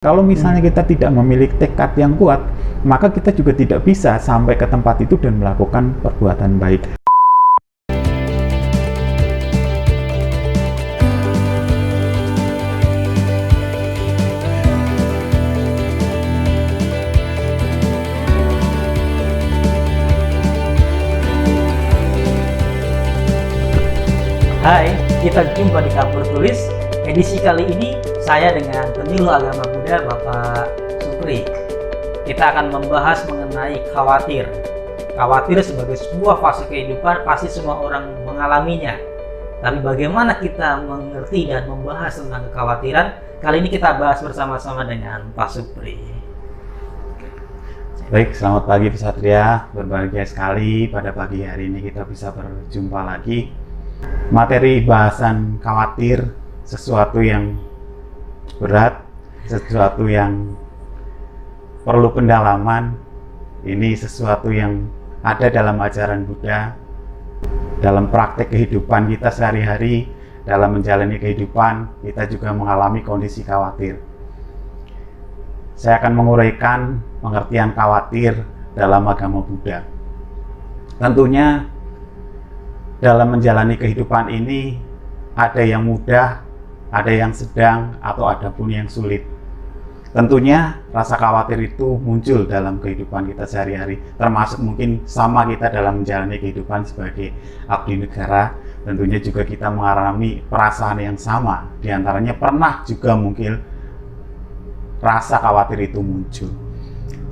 Kalau misalnya kita tidak memiliki tekad yang kuat, maka kita juga tidak bisa sampai ke tempat itu dan melakukan perbuatan baik. Hai, kita jumpa di Kapur Tulis. Edisi kali ini saya dengan penyuluh agama Buddha Bapak Supri. Kita akan membahas mengenai khawatir. Khawatir sebagai sebuah fase kehidupan, pasti semua orang mengalaminya. Tapi bagaimana kita mengerti dan membahas tentang kekhawatiran? Kali ini kita bahas bersama-sama dengan Pak Supri. Baik, selamat pagi Pak Satria. Berbahagia sekali pada pagi hari ini kita bisa berjumpa lagi. Materi bahasan khawatir, sesuatu yang berat, sesuatu yang perlu pendalaman. Ini sesuatu yang ada dalam ajaran Buddha, dalam praktek kehidupan kita sehari-hari, dalam menjalani kehidupan kita juga mengalami kondisi khawatir. Saya akan menguraikan pengertian khawatir dalam agama Buddha. Tentunya dalam menjalani kehidupan ini ada yang mudah, ada yang sedang, atau ada pun yang sulit. Tentunya rasa khawatir itu muncul dalam kehidupan kita sehari-hari, termasuk mungkin sama kita dalam menjalani kehidupan sebagai abdi negara. Tentunya juga kita mengalami perasaan yang sama, diantaranya pernah juga mungkin rasa khawatir itu muncul.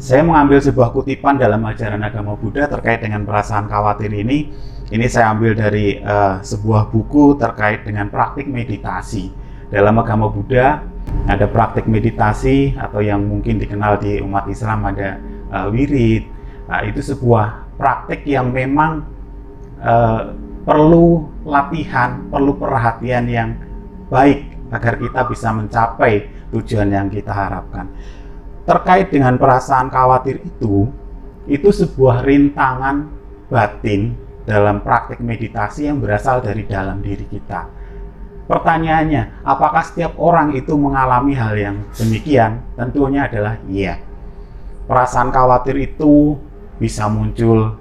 Saya mengambil sebuah kutipan dalam ajaran agama Buddha terkait dengan perasaan khawatir ini. Ini saya ambil dari sebuah buku terkait dengan praktik meditasi. Dalam agama Buddha ada praktik meditasi atau yang mungkin dikenal di umat Islam ada wirid. Itu sebuah praktik yang memang perlu latihan, perlu perhatian yang baik agar kita bisa mencapai tujuan yang kita harapkan. Terkait dengan perasaan khawatir itu sebuah rintangan batin dalam praktik meditasi yang berasal dari dalam diri kita. Pertanyaannya, apakah setiap orang itu mengalami hal yang demikian? Tentunya adalah iya. Perasaan khawatir itu bisa muncul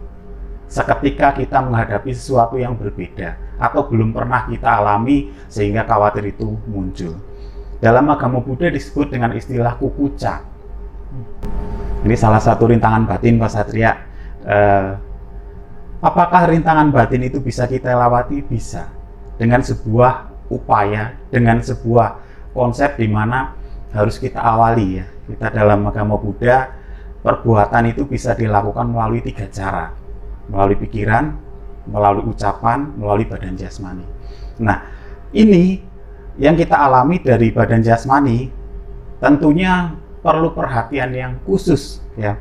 seketika kita menghadapi sesuatu yang berbeda atau belum pernah kita alami sehingga khawatir itu muncul. Dalam agama Buddha disebut dengan istilah kukuca. Ini salah satu rintangan batin, Pak Satria. Apakah rintangan batin itu bisa kita lewati? Bisa. Dengan sebuah upaya, dengan sebuah konsep di mana harus kita awali ya. Kita dalam agama Buddha, perbuatan itu bisa dilakukan melalui 3 cara. Melalui pikiran, melalui ucapan, melalui badan jasmani. Nah, ini yang kita alami dari badan jasmani tentunya perlu perhatian yang khusus ya.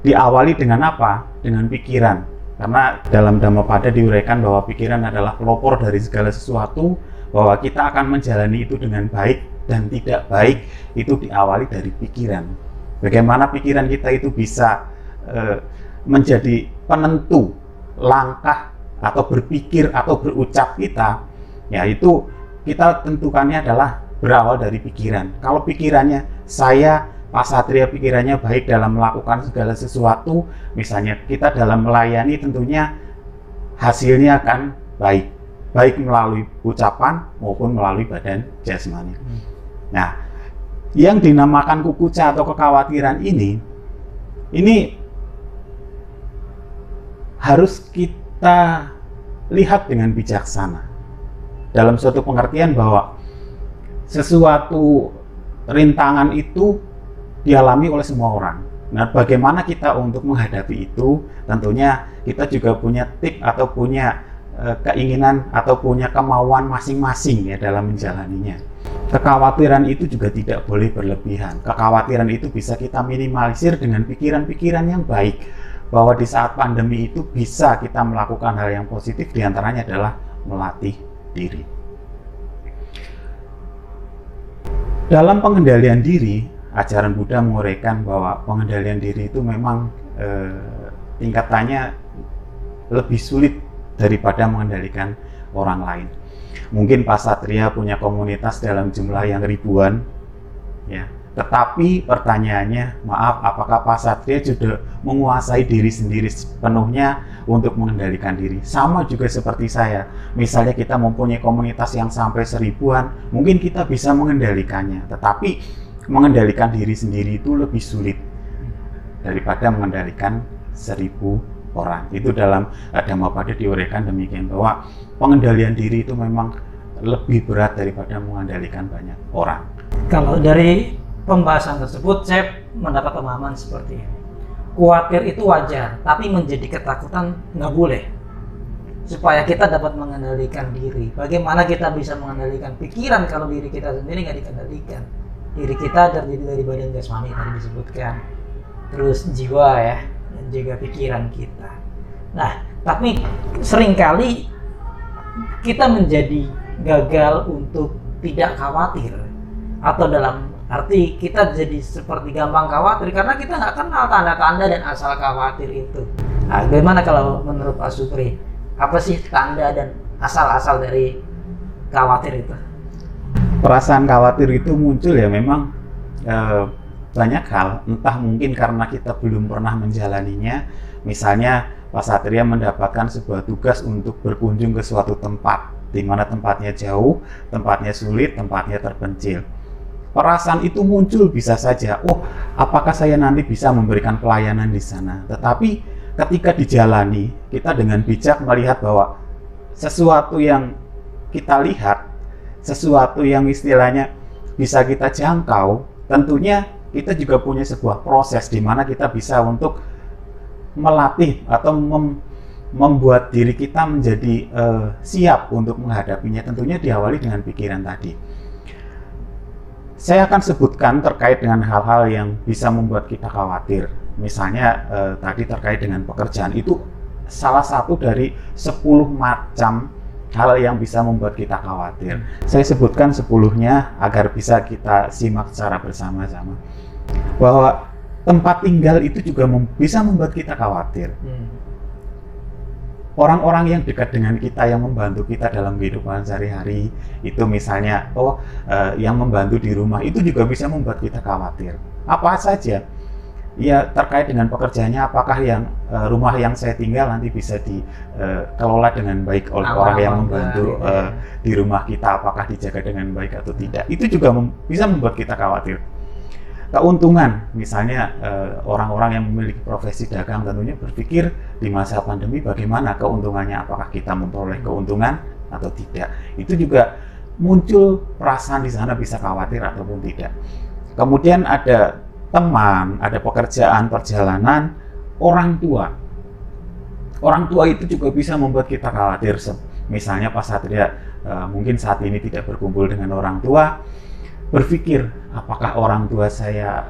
Diawali dengan apa? Dengan pikiran. Karena dalam Dhammapada diuraikan bahwa pikiran adalah pelopor dari segala sesuatu, bahwa kita akan menjalani itu dengan baik dan tidak baik itu diawali dari pikiran. Bagaimana pikiran kita itu bisa menjadi penentu langkah atau berpikir atau berucap kita, yaitu kita tentukannya adalah berawal dari pikiran. Kalau pikirannya saya Pak Satria pikirannya baik dalam melakukan segala sesuatu, misalnya kita dalam melayani tentunya hasilnya akan baik, baik melalui ucapan maupun melalui badan jasmani. Nah, yang dinamakan kukuca atau kekhawatiran ini harus kita lihat dengan bijaksana dalam suatu pengertian bahwa sesuatu rintangan itu dialami oleh semua orang. Nah, bagaimana kita untuk menghadapi itu? Tentunya kita juga punya tip atau punya keinginan atau punya kemauan masing-masing ya dalam menjalaninya. Kekhawatiran itu juga tidak boleh berlebihan. Kekhawatiran itu bisa kita minimalisir dengan pikiran-pikiran yang baik. Bahwa di saat pandemi itu bisa kita melakukan hal yang positif, diantaranya adalah melatih diri. Dalam pengendalian diri, ajaran Buddha menguraikan bahwa pengendalian diri itu memang tingkatannya lebih sulit daripada mengendalikan orang lain. Mungkin Pak Satria punya komunitas dalam jumlah yang ribuan, ya, Tetapi pertanyaannya, maaf, apakah Pak Satria sudah menguasai diri sendiri sepenuhnya untuk mengendalikan diri? Sama juga seperti saya. Misalnya kita mempunyai komunitas yang sampai 1000-an, mungkin kita bisa mengendalikannya. Tetapi mengendalikan diri sendiri itu lebih sulit daripada mengendalikan 1000 orang. Itu dalam Dhammapada diuraikan demikian, bahwa pengendalian diri itu memang lebih berat daripada mengendalikan banyak orang. Kalau dari pembahasan tersebut, saya mendapat pemahaman seperti ini. Khawatir itu wajar, tapi menjadi ketakutan nggak boleh. Supaya kita dapat mengendalikan diri. Bagaimana kita bisa mengendalikan pikiran kalau diri kita sendiri nggak dikendalikan? Diri kita terdiri dari badan jasmani tadi disebutkan, terus jiwa ya, dan juga pikiran kita. Nah, tapi seringkali kita menjadi gagal untuk tidak khawatir, atau dalam arti kita jadi seperti gampang khawatir karena kita nggak kenal tanda-tanda dan asal khawatir itu. Nah, bagaimana kalau menurut Pak Supri? Apa sih tanda dan asal-asal dari khawatir itu? Perasaan khawatir itu muncul ya memang banyak hal. Entah mungkin karena kita belum pernah menjalaninya. Misalnya Pak Satria mendapatkan sebuah tugas untuk berkunjung ke suatu tempat, di mana tempatnya jauh, tempatnya sulit, tempatnya terpencil. Perasaan itu muncul bisa saja, oh apakah saya nanti bisa memberikan pelayanan di sana. Tetapi ketika dijalani, kita dengan bijak melihat bahwa sesuatu yang kita lihat, sesuatu yang istilahnya bisa kita jangkau, tentunya kita juga punya sebuah proses di mana kita bisa untuk melatih atau membuat diri kita menjadi siap untuk menghadapinya. Tentunya diawali dengan pikiran tadi. Saya akan sebutkan terkait dengan hal-hal yang bisa membuat kita khawatir. Misalnya tadi terkait dengan pekerjaan, itu salah satu dari 10 macam hal yang bisa membuat kita khawatir. Saya sebutkan 10-nya agar bisa kita simak secara bersama-sama. Bahwa tempat tinggal itu juga bisa membuat kita khawatir. Orang-orang yang dekat dengan kita, yang membantu kita dalam kehidupan sehari-hari, itu misalnya yang membantu di rumah, itu juga bisa membuat kita khawatir. Apa saja? Ya terkait dengan pekerjaannya, apakah yang rumah yang saya tinggal nanti bisa dikelola dengan baik oleh orang yang membantu di rumah kita, apakah dijaga dengan baik atau tidak. Itu juga bisa membuat kita khawatir. Keuntungan, misalnya orang-orang yang memiliki profesi dagang tentunya berpikir di masa pandemi bagaimana keuntungannya, apakah kita memperoleh keuntungan atau tidak. Itu juga muncul perasaan di sana, bisa khawatir ataupun tidak. Kemudian ada teman, ada pekerjaan, perjalanan, orang tua. Orang tua itu juga bisa membuat kita khawatir. Misalnya Pak Satria mungkin saat ini tidak berkumpul dengan orang tua, berpikir apakah orang tua saya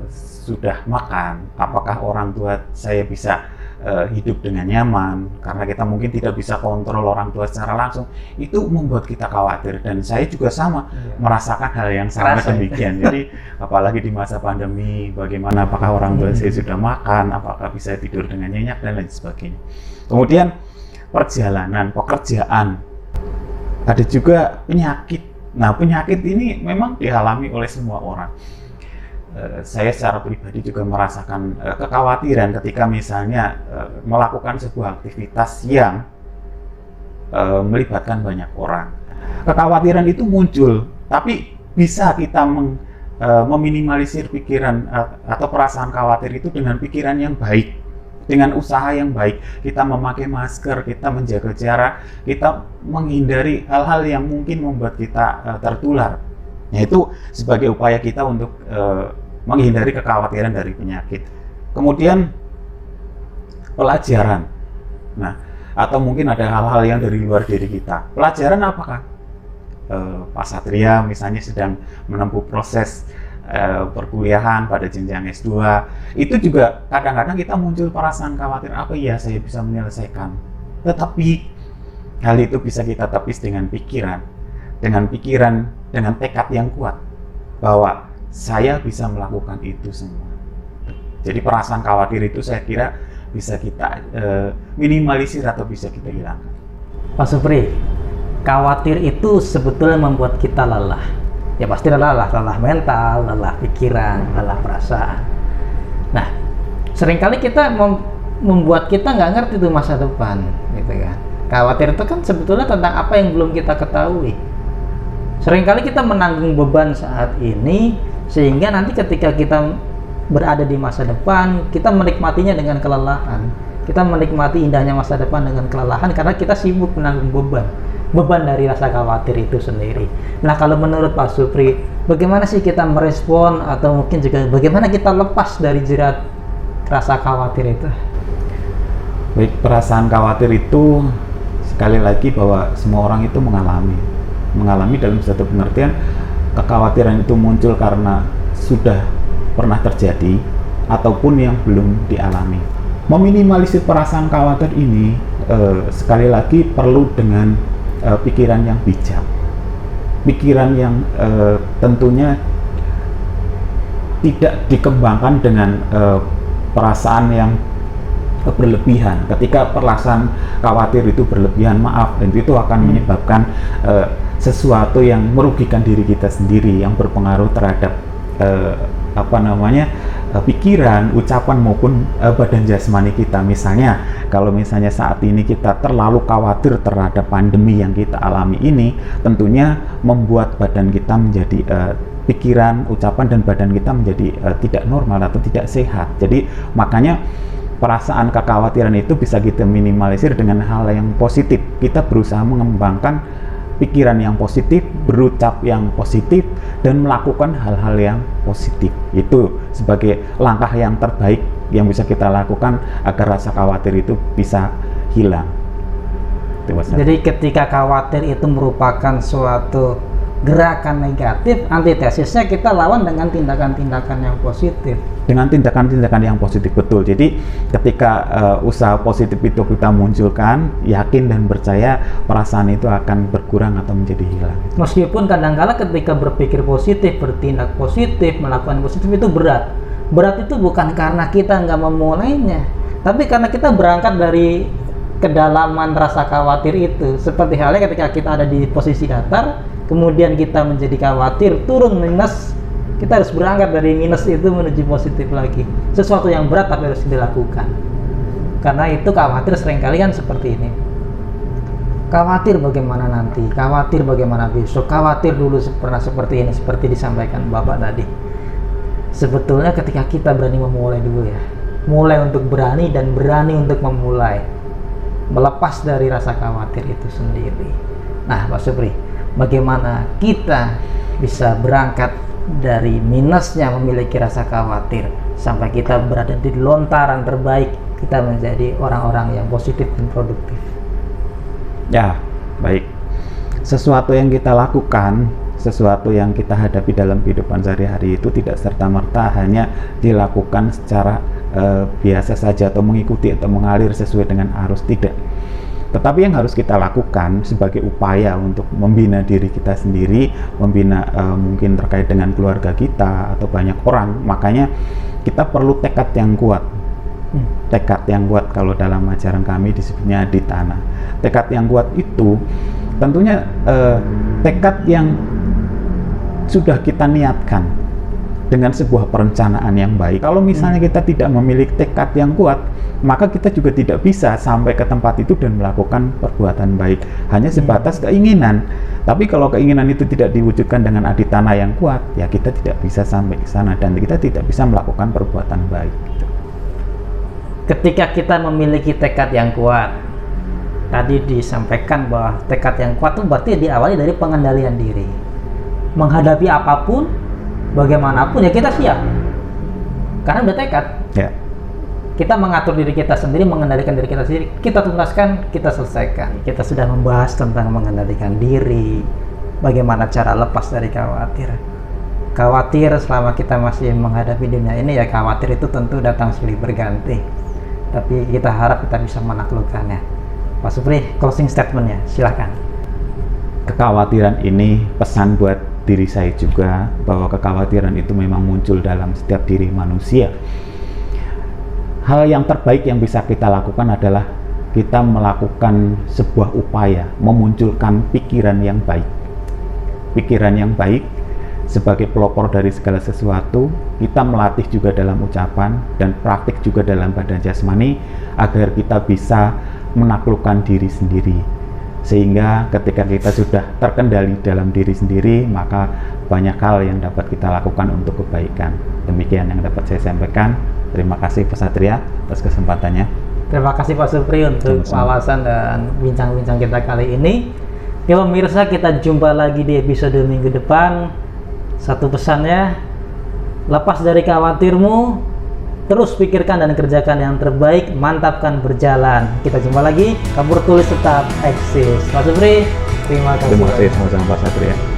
sudah makan, apakah orang tua saya bisa hidup dengan nyaman, karena kita mungkin tidak bisa kontrol orang tua secara langsung. Itu membuat kita khawatir, dan saya juga sama merasakan hal yang sama demikian. Jadi apalagi di masa pandemi, bagaimana, apakah orang tua saya sudah makan, apakah bisa tidur dengan nyenyak dan lain sebagainya. Kemudian perjalanan, pekerjaan, ada juga penyakit. Nah, penyakit ini memang dialami oleh semua orang. Saya secara pribadi juga merasakan kekhawatiran ketika misalnya melakukan sebuah aktivitas yang melibatkan banyak orang. Kekhawatiran itu muncul, tapi bisa kita meminimalisir pikiran atau perasaan khawatir itu dengan pikiran yang baik, dengan usaha yang baik. Kita memakai masker, kita menjaga jarak, kita menghindari hal-hal yang mungkin membuat kita tertular. Yaitu sebagai upaya kita untuk menghindari kekhawatiran dari penyakit. Kemudian pelajaran. Nah, atau mungkin ada hal-hal yang dari luar diri kita. Pelajaran apakah? Pak Satria misalnya sedang menempuh proses perkuliahan pada jenjang S2, itu juga kadang-kadang kita muncul perasaan khawatir, apa ya saya bisa menyelesaikan. Tetapi hal itu bisa kita tepis dengan pikiran, dengan tekad yang kuat bahwa saya bisa melakukan itu semua. Jadi perasaan khawatir itu saya kira bisa kita minimalisir atau bisa kita hilangkan. Pak Supri, khawatir itu sebetulnya membuat kita lelah. Ya pasti lelah mental, lelah pikiran, lelah perasaan. Nah, seringkali kita membuat kita nggak ngerti tuh masa depan, gitu kan. Khawatir itu kan sebetulnya tentang apa yang belum kita ketahui. Seringkali kita menanggung beban saat ini, sehingga nanti ketika kita berada di masa depan, kita menikmatinya dengan kelelahan. Kita menikmati indahnya masa depan dengan kelelahan karena kita sibuk menanggung beban dari rasa khawatir itu sendiri. Nah, kalau menurut Pak Supri, bagaimana sih kita merespon atau mungkin juga bagaimana kita lepas dari jerat rasa khawatir itu? Baik, perasaan khawatir itu sekali lagi bahwa semua orang itu mengalami dalam satu pengertian kekhawatiran itu muncul karena sudah pernah terjadi ataupun yang belum dialami. Meminimalisir perasaan khawatir ini sekali lagi perlu dengan pikiran yang bijak, pikiran yang tentunya tidak dikembangkan dengan perasaan yang berlebihan. Ketika perasaan khawatir itu berlebihan, itu akan menyebabkan sesuatu yang merugikan diri kita sendiri, yang berpengaruh terhadap pikiran, ucapan maupun badan jasmani kita. Misalnya, kalau misalnya saat ini kita terlalu khawatir terhadap pandemi yang kita alami ini, tentunya membuat badan kita menjadi pikiran, ucapan dan badan kita menjadi tidak normal atau tidak sehat. Jadi makanya perasaan kekhawatiran itu bisa kita minimalisir dengan hal yang positif. Kita berusaha mengembangkan pikiran yang positif, berucap yang positif, dan melakukan hal-hal yang positif. Itu sebagai langkah yang terbaik yang bisa kita lakukan agar rasa khawatir itu bisa hilang. Jadi ketika khawatir itu merupakan suatu gerakan negatif, antitesisnya kita lawan dengan tindakan-tindakan yang positif. Dengan tindakan-tindakan yang positif, betul. Jadi ketika usaha positif itu kita munculkan, yakin dan percaya perasaan itu akan berkurang atau menjadi hilang. Meskipun kadang-kala ketika berpikir positif, bertindak positif, melakukan positif itu berat. Berat itu bukan karena kita nggak memulainya, tapi karena kita berangkat dari kedalaman rasa khawatir itu. Seperti halnya ketika kita ada di posisi datar, kemudian kita menjadi khawatir, turun minus, kita harus berangkat dari minus itu menuju positif lagi. Sesuatu yang berat tapi harus dilakukan. Karena itu khawatir seringkali kan seperti ini. Khawatir bagaimana nanti, khawatir bagaimana besok, khawatir dulu pernah seperti ini, seperti disampaikan Bapak tadi. Sebetulnya ketika kita berani memulai dulu ya, mulai untuk berani dan berani untuk memulai, melepas dari rasa khawatir itu sendiri. Nah, Pak Supri, bagaimana kita bisa berangkat dari minusnya memiliki rasa khawatir sampai kita berada di lontaran terbaik, kita menjadi orang-orang yang positif dan produktif? Ya, baik. Sesuatu yang kita lakukan, sesuatu yang kita hadapi dalam kehidupan sehari-hari itu tidak serta-merta hanya dilakukan secara biasa saja atau mengikuti atau mengalir sesuai dengan arus, tidak. Tetapi yang harus kita lakukan sebagai upaya untuk membina diri kita sendiri, membina mungkin terkait dengan keluarga kita atau banyak orang, makanya kita perlu tekad yang kuat. Tekad yang kuat, kalau dalam ajaran kami disebutnya aditana. Tekad yang kuat itu tentunya tekad yang sudah kita niatkan dengan sebuah perencanaan yang baik. Kalau misalnya kita tidak memiliki tekad yang kuat, maka kita juga tidak bisa sampai ke tempat itu dan melakukan perbuatan baik. Hanya sebatas keinginan. Tapi kalau keinginan itu tidak diwujudkan dengan aditana yang kuat, ya kita tidak bisa sampai ke sana dan kita tidak bisa melakukan perbuatan baik. Ketika kita memiliki tekad yang kuat, tadi disampaikan bahwa tekad yang kuat itu berarti diawali dari pengendalian diri. Menghadapi apapun, bagaimanapun ya kita siap. Karena udah tekad. Ya. Kita mengatur diri kita sendiri, mengendalikan diri kita sendiri, kita tuntaskan, kita selesaikan. Kita sudah membahas tentang mengendalikan diri, bagaimana cara lepas dari khawatir. Khawatir selama kita masih menghadapi dunia ini, ya khawatir itu tentu datang silih berganti. Tapi kita harap kita bisa menaklukkannya. Pak Supri, closing statement-nya, silakan. Kekhawatiran ini pesan buat diri saya juga, bahwa kekhawatiran itu memang muncul dalam setiap diri manusia. Hal yang terbaik yang bisa kita lakukan adalah kita melakukan sebuah upaya memunculkan pikiran yang baik. Pikiran yang baik sebagai pelopor dari segala sesuatu, kita melatih juga dalam ucapan dan praktik juga dalam badan jasmani agar kita bisa menaklukkan diri sendiri. Sehingga ketika kita sudah terkendali dalam diri sendiri, maka banyak hal yang dapat kita lakukan untuk kebaikan. Demikian yang dapat saya sampaikan. Terima kasih Pak Satria atas kesempatannya. Terima kasih Pak Supri untuk wawasan dan bincang-bincang kita kali ini. Ya pemirsa, kita jumpa lagi di episode minggu depan. Satu pesannya, lepas dari khawatirmu, terus pikirkan dan kerjakan yang terbaik, mantapkan berjalan. Kita jumpa lagi, kabur tulis tetap eksis. Pak Supri, terima kasih. Terima kasih sama-sama Pak Satria.